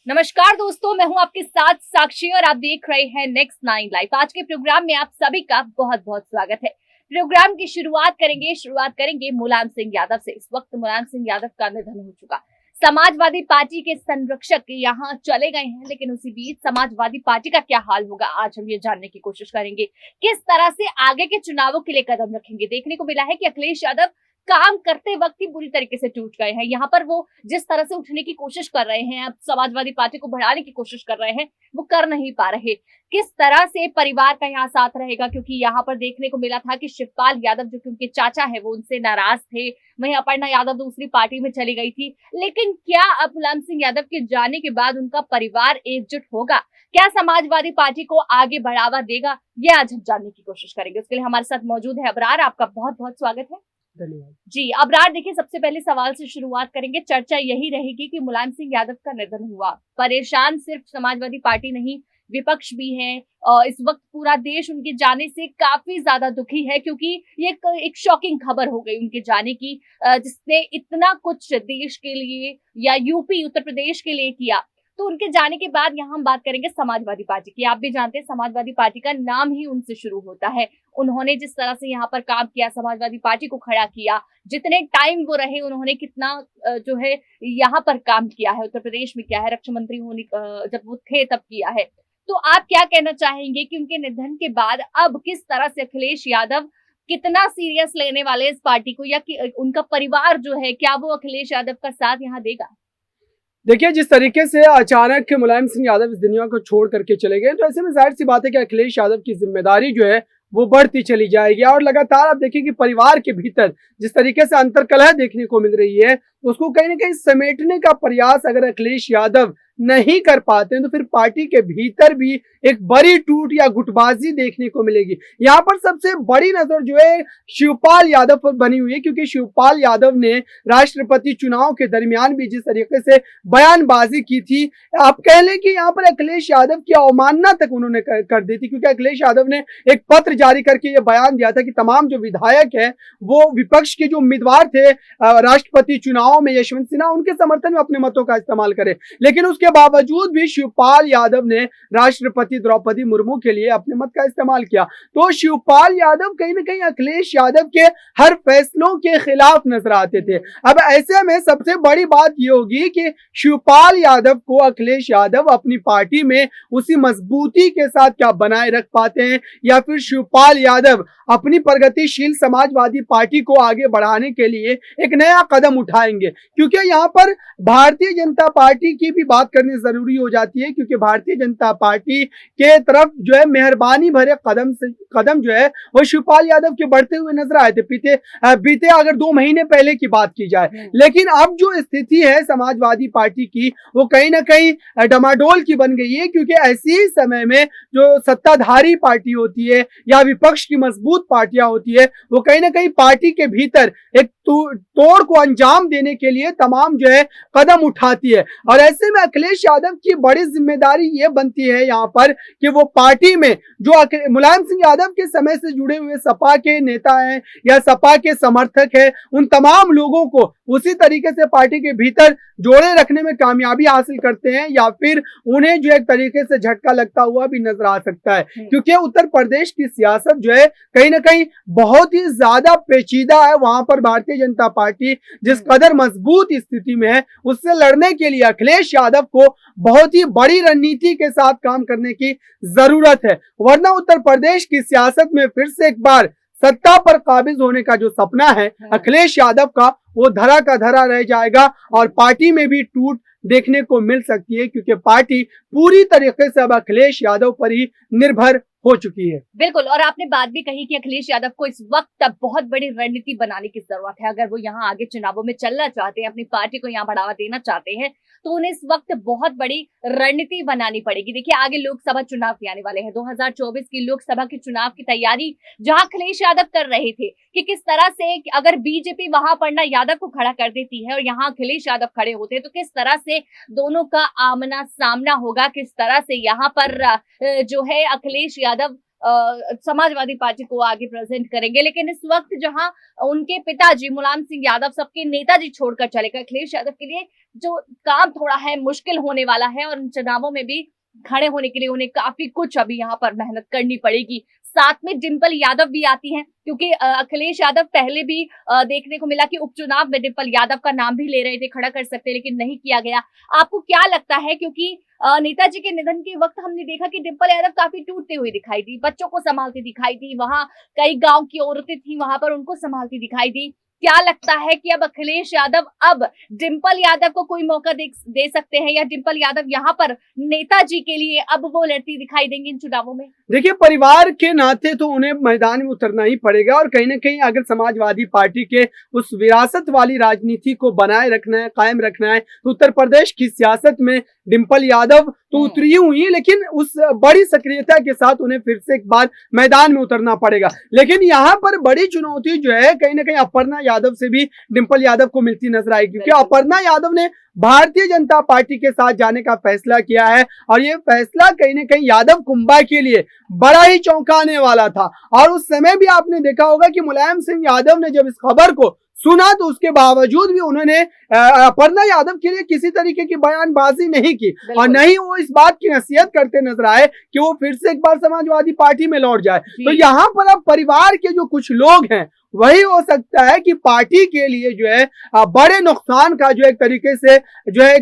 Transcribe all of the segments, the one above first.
नमस्कार दोस्तों, मैं हूं आपके साथ साक्षी और आप देख रहे हैं नेक्स्ट 9 लाइव। आज के प्रोग्राम में आप सभी का बहुत बहुत स्वागत है। प्रोग्राम की शुरुआत करेंगे मुलायम सिंह यादव से। इस वक्त मुलायम सिंह यादव का निधन हो चुका। समाजवादी पार्टी के संरक्षक यहाँ चले गए हैं, लेकिन उसी बीच समाजवादी पार्टी का क्या हाल होगा, आज हम ये जानने की कोशिश करेंगे। किस तरह से आगे के चुनावों के लिए कदम रखेंगे। देखने को मिला है कि अखिलेश यादव काम करते वक्त ही बुरी तरीके से टूट गए हैं। यहाँ पर वो जिस तरह से उठने की कोशिश कर रहे हैं, अब समाजवादी पार्टी को बढ़ाने की कोशिश कर रहे हैं, वो कर नहीं पा रहे। किस तरह से परिवार का यहाँ साथ रहेगा, क्योंकि यहाँ पर देखने को मिला था कि शिवपाल यादव जो कि उनके चाचा है वो उनसे नाराज थे। वहीं अपर्णा यादव दूसरी पार्टी में चली गई थी। लेकिन क्या अब मुलायम सिंह यादव के जाने के बाद उनका परिवार एकजुट होगा? क्या समाजवादी पार्टी को आगे बढ़ावा देगा? ये आज हम जानने की कोशिश करेंगे। उसके लिए हमारे साथ मौजूद है अबरार। आपका बहुत बहुत स्वागत है। धन्यवाद जी अबरार, देखिए सबसे पहले सवाल से शुरुआत करेंगे। चर्चा यही रहेगी कि मुलायम सिंह यादव का निधन हुआ। परेशान सिर्फ समाजवादी पार्टी नहीं, विपक्ष भी है। इस वक्त पूरा देश उनके जाने से काफी ज्यादा दुखी है, क्योंकि ये एक शॉकिंग खबर हो गई उनके जाने की, जिसने इतना कुछ देश के लिए या यूपी उत्तर प्रदेश के लिए किया। तो उनके जाने के बाद यहाँ हम बात करेंगे समाजवादी पार्टी की। आप भी जानते हैं समाजवादी पार्टी का नाम ही उनसे शुरू होता है। उन्होंने जिस तरह से यहाँ पर काम किया, समाजवादी पार्टी को खड़ा किया, जितने टाइम वो रहे उन्होंने कितना जो है यहाँ पर काम किया है, उत्तर प्रदेश में किया है, रक्षा मंत्री होने जब वो थे तब किया है। तो आप क्या कहना चाहेंगे कि उनके निधन के बाद अब किस तरह से अखिलेश यादव कितना सीरियस लेने वाले इस पार्टी को, या कि उनका परिवार जो है, क्या वो अखिलेश यादव का साथ यहाँ देगा? देखिए, जिस तरीके से अचानक मुलायम सिंह यादव इस दुनिया को छोड़ करके चले गए, तो ऐसे में जाहिर सी बात है कि अखिलेश यादव की जिम्मेदारी जो है वो बढ़ती चली जाएगी। और लगातार आप देखिए कि परिवार के भीतर जिस तरीके से अंतर्कलह देखने को मिल रही है, उसको कहीं ना कहीं समेटने का प्रयास अगर अखिलेश यादव नहीं कर पाते हैं, तो फिर पार्टी के भीतर भी एक बड़ी टूट या गुटबाजी देखने को मिलेगी। यहाँ पर सबसे बड़ी नजर जो है शिवपाल यादव पर बनी हुई है, क्योंकि शिवपाल यादव ने राष्ट्रपति चुनाव के दरमियान भी जिस तरीके से बयानबाजी की थी, आप कह लें कि यहाँ पर अखिलेश यादव की अवमानना तक उन्होंने कर दी थी। क्योंकि अखिलेश यादव ने एक पत्र जारी करके ये बयान दिया था कि तमाम जो विधायक है वो विपक्ष के जो उम्मीदवार थे राष्ट्रपति चुनाव में, यशवंत सिन्हा, उनके समर्थन में अपने मतों का इस्तेमाल करें। लेकिन उसके बावजूद भी शिवपाल यादव ने राष्ट्रपति द्रौपदी मुर्मू के लिए अपने मत का इस्तेमाल किया। तो शिवपाल यादव कहीं ना कहीं अखिलेश यादव के हर फैसलों के खिलाफ नजर आते थे। अब ऐसे में सबसे बड़ी बात यह होगी कि शिवपाल यादव को अखिलेश यादव अपनी पार्टी में उसी मजबूती के साथ क्या बनाए रख पाते हैं, या फिर शिवपाल यादव अपनी प्रगतिशील समाजवादी पार्टी को आगे बढ़ाने के लिए एक नया कदम उठाएंगे। क्योंकि यहाँ पर भारतीय जनता पार्टी की भी बात करनी जरूरी हो जाती है, क्योंकि भारतीय जनता पार्टी के तरफ जो है मेहरबानी भरे कदम जो है वो शिवपाल यादव के बढ़ते हुए नजर आए थे बीते अगर 2 महीने पहले की बात की जाए। लेकिन अब जो स्थिति है समाजवादी पार्टी की, वो कहीं ना कहीं डमाडोल की बन गई है। क्योंकि ऐसी समय में जो सत्ताधारी पार्टी होती है या विपक्ष की मजबूत पार्टियां होती है, वो कहीं ना कहीं पार्टी के भीतर एक तोड़ को अंजाम देने के लिए तमाम जो है कदम उठाती है। और ऐसे में अखिलेश यादव की बड़ी जिम्मेदारी ये बनती है यहाँ पर कि वो पार्टी में जो मुलायम सिंह यादव के समय से जुड़े हुए सपा के नेता हैं या सपा के समर्थक हैं, उन तमाम लोगों को उसी तरीके से पार्टी के भीतर जोड़े रखने में कामयाबी हासिल करते हैं, या फिर उन्हें जो एक तरीके से झटका लगता हुआ भी नजर आ सकता है। क्योंकि उत्तर प्रदेश की सियासत जो है कहीं ना कहीं बहुत ही ज्यादा पेचीदा है। वहां पर भारतीय जनता पार्टी जिस कदर मजबूत स्थिति में है, उससे लड़ने के लिए अखिलेश यादव को बहुत ही बड़ी रणनीति के साथ काम करने की जरूरत है। वरना उत्तर प्रदेश की सियासत में फिर से एक बार सत्ता पर काबिज होने का जो सपना है अखिलेश यादव का, वो धरा का धरा रह जाएगा और पार्टी में भी टूट देखने को मिल सकती है। क्योंकि पार्टी पूरी तरीके से अब अखिलेश यादव पर ही निर्भर हो चुकी है। बिल्कुल, और आपने बात भी कही कि अखिलेश यादव को इस वक्त अब बहुत बड़ी रणनीति बनाने की जरूरत है। अगर वो यहाँ आगे चुनावों में चलना चाहते हैं, अपनी पार्टी को यहाँ बढ़ावा देना चाहते हैं, तो उन्हें इस वक्त बहुत बड़ी रणनीति बनानी पड़ेगी। देखिए, आगे लोकसभा चुनाव भी आने वाले हैं। 2024 की लोकसभा के चुनाव की तैयारी जहां अखिलेश यादव कर रहे थे कि किस तरह से अगर बीजेपी वहां अपर्णा यादव को खड़ा कर देती है और यहाँ अखिलेश यादव खड़े होते हैं, तो किस तरह से दोनों का आमना सामना होगा, किस तरह से यहाँ पर जो है अखिलेश यादव समाजवादी पार्टी को आगे प्रेजेंट करेंगे। लेकिन इस वक्त जहां उनके पिताजी मुलायम सिंह यादव सबके नेताजी छोड़कर चले गए, अखिलेश यादव के लिए जो काम थोड़ा है मुश्किल होने वाला है और इन चुनावों में भी खड़े होने के लिए उन्हें काफी कुछ अभी यहाँ पर मेहनत करनी पड़ेगी। साथ में डिंपल यादव भी आती हैं, क्योंकि अखिलेश यादव पहले भी देखने को मिला कि उपचुनाव में डिंपल यादव का नाम भी ले रहे थे, खड़ा कर सकते, लेकिन नहीं किया गया। आपको क्या लगता है, क्योंकि नेताजी के निधन के वक्त हमने देखा कि डिंपल यादव काफी टूटते हुए दिखाई दी, बच्चों को संभालती दिखाई दी, वहां कई गांव की औरतें थी वहां पर उनको संभालती दिखाई दी। क्या लगता है कि अब अखिलेश यादव अब डिंपल यादव को कोई मौका दे सकते हैं, या डिंपल यादव यहाँ पर नेताजी के लिए अब वो लड़ती दिखाई देंगी इन चुनावों में? देखिए, परिवार के नाते तो उन्हें मैदान में उतरना ही पड़ेगा और कहीं ना कहीं अगर समाजवादी पार्टी के उस विरासत वाली राजनीति को बनाए रखना है, कायम रखना है, तो उत्तर प्रदेश की सियासत में डिंपल यादव तो उतरी हुई है, लेकिन उस बड़ी सक्रियता के साथ उन्हें फिर से एक बार मैदान में उतरना पड़ेगा। लेकिन यहाँ पर बड़ी चुनौती जो है कहीं ना कहीं अपर्णा यादव से भी डिंपल यादव को मिलती नजर आएगी, क्योंकि अपर्णा यादव ने भारतीय जनता पार्टी के साथ जाने का फैसला किया है और ये फैसला कहीं ना कहीं यादव कुंबा के लिए बड़ा ही चौंकाने वाला था। और उस समय भी आपने देखा होगा कि मुलायम सिंह यादव ने जब इस खबर को सुना तो उसके बावजूद भी उन्होंने अपर्णा यादव के लिए किसी तरीके की बयानबाजी नहीं की और नहीं वो इस बात की नसीहत करते नजर आए कि वो फिर से एक बार समाजवादी पार्टी में लौट जाए। तो यहाँ पर अब परिवार के जो कुछ लोग हैं वही हो सकता है कि पार्टी के लिए जो है बड़े नुकसान का जो एक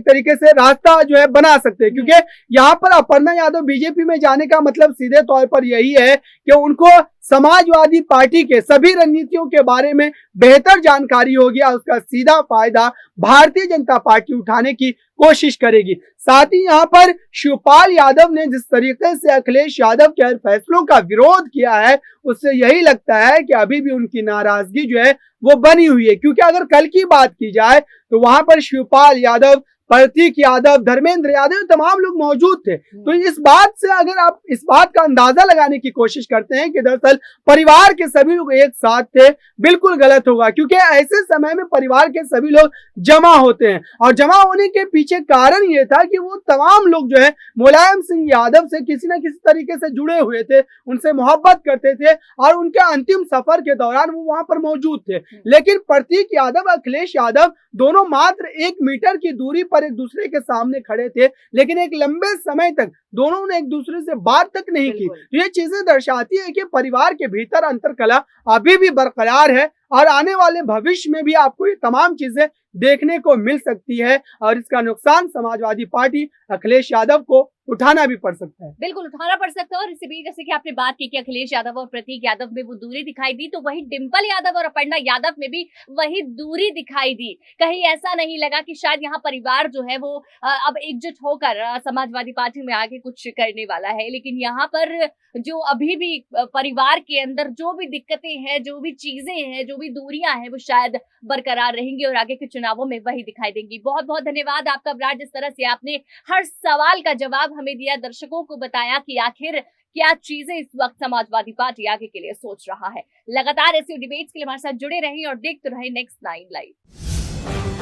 तरीके से रास्ता जो है बना सकते हैं, क्योंकि यहाँ पर अपर्णा यादव बीजेपी में जाने का मतलब सीधे तौर पर यही है कि उनको समाजवादी पार्टी के सभी रणनीतियों के बारे में बेहतर जानकारी होगी और उसका सीधा फायदा भारतीय जनता पार्टी उठाने की कोशिश करेगी। साथ ही यहाँ पर शिवपाल यादव ने जिस तरीके से अखिलेश यादव के फैसलों का विरोध किया है उससे यही लगता है कि अभी भी उनकी नाराजगी जो है वो बनी हुई है, क्योंकि अगर कल की बात की जाए तो वहां पर शिवपाल यादव, प्रतीक यादव, धर्मेंद्र यादव तमाम लोग मौजूद थे। तो इस बात से अगर आप इस बात का अंदाजा लगाने की कोशिश करते हैं कि दरअसल परिवार के सभी लोग एक साथ थे, बिल्कुल गलत होगा, क्योंकि ऐसे समय में परिवार के सभी लोग जमा होते हैं और जमा होने के पीछे कारण ये था कि वो तमाम लोग जो है मुलायम सिंह यादव से किसी न किसी तरीके से जुड़े हुए थे, उनसे मोहब्बत करते थे और उनके अंतिम सफर के दौरान वो वहां पर मौजूद थे। लेकिन प्रतीक यादव, अखिलेश यादव दोनों मात्र 1 मीटर की दूरी पर एक दूसरे के सामने खड़े थे, लेकिन एक लंबे समय तक दोनों ने एक दूसरे से बात तक नहीं की। तो ये चीजें दर्शाती है कि परिवार के भीतर अंतरकलह अभी भी बरकरार है और आने वाले भविष्य में भी आपको ये तमाम चीजें देखने को मिल सकती है और इसका नुकसान समाजवादी पार्टी अखिलेश यादव को उठाना भी पड़ सकता है। बिल्कुल उठाना पड़ सकता है। और इसी बीच जैसे कि आपने बात की कि अखिलेश यादव और प्रतीक यादव में वो दूरी दिखाई दी, तो वही डिंपल यादव और अपर्णा यादव में भी वही दूरी दिखाई दी। कहीं ऐसा नहीं लगा कि शायद यहाँ परिवार जो है वो अब एकजुट होकर समाजवादी पार्टी में आके कुछ करने वाला है, लेकिन यहाँ पर जो अभी भी परिवार के अंदर जो भी दिक्कतें हैं, जो भी चीजें हैं, जो भी दूरियां हैं, वो शायद बरकरार रहेंगी और आगे के चुनावों में वही दिखाई देंगी। बहुत बहुत धन्यवाद आपका विराट, जिस तरह से आपने हर सवाल का जवाब हमें दिया, दर्शकों को बताया कि आखिर क्या चीजें इस वक्त समाजवादी पार्टी आगे के लिए सोच रहा है। लगातार ऐसे डिबेट्स के लिए हमारे साथ जुड़े रहें और देखते रहें नेक्स्ट 9 लाइव।